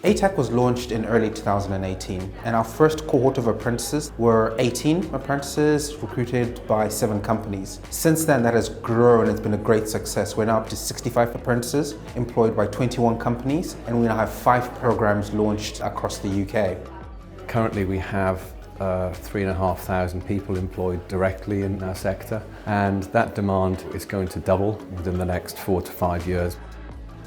ATAC was launched in early 2018, and our first cohort of apprentices were 18 apprentices recruited by 7 companies. Since then, that has grown. It's been a great success. We're now up to 65 apprentices employed by 21 companies, and we now have 5 programs launched across the UK. Currently, we have 3,500 people employed directly in our sector, and that demand is going to double within the next 4 to 5 years.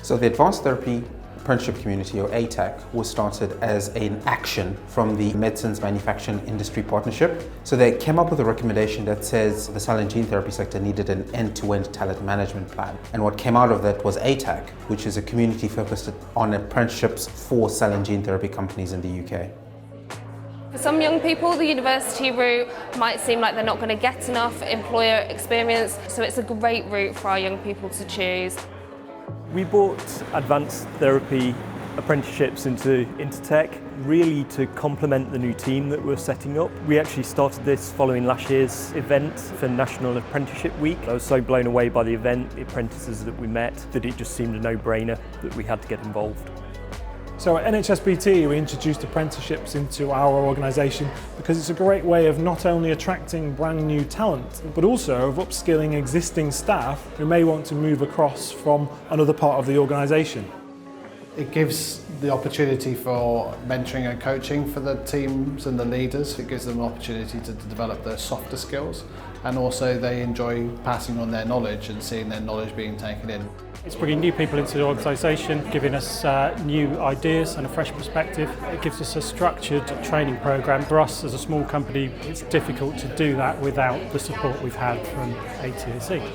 So the Advanced Therapy Apprenticeship Community, or ATAC, was started as an action from the Medicines Manufacturing Industry Partnership. So they came up with a recommendation that says the cell and gene therapy sector needed an end-to-end talent management plan. And what came out of that was ATAC, which is a community focused on apprenticeships for cell and gene therapy companies in the UK. For some young people, the university route might seem like they're not going to get enough employer experience, so it's a great route for our young people to choose. We brought advanced therapy apprenticeships into Intertek, really to complement the new team that we're setting up. We actually started this following last year's event for National Apprenticeship Week. I was so blown away by the event, the apprentices that we met, that it just seemed a no-brainer that we had to get involved. So at NHSBT, we introduced apprenticeships into our organisation because it's a great way of not only attracting brand new talent, but also of upskilling existing staff who may want to move across from another part of the organisation. It gives the opportunity for mentoring and coaching for the teams and the leaders. It gives them an opportunity to develop their softer skills, and also they enjoy passing on their knowledge and seeing their knowledge being taken in. It's bringing new people into the organisation, giving us new ideas and a fresh perspective. It gives us a structured training programme. For us as a small company, it's difficult to do that without the support we've had from ATAC.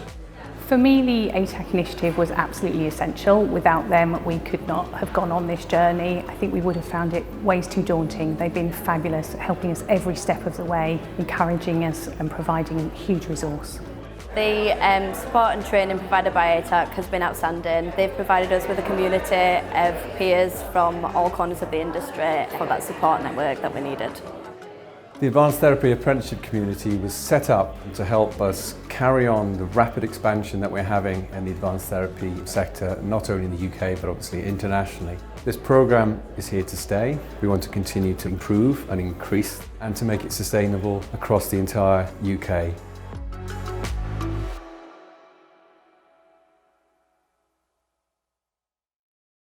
For me, the ATAC initiative was absolutely essential. Without them, we could not have gone on this journey. I think we would have found it ways too daunting. They've been fabulous, helping us every step of the way, encouraging us and providing a huge resource. The support and training provided by ATAC has been outstanding. They've provided us with a community of peers from all corners of the industry for that support network that we needed. The Advanced Therapy Apprenticeship Community was set up to help us carry on the rapid expansion that we're having in the advanced therapy sector, not only in the UK but obviously internationally. This programme is here to stay. We want to continue to improve and increase and to make it sustainable across the entire UK.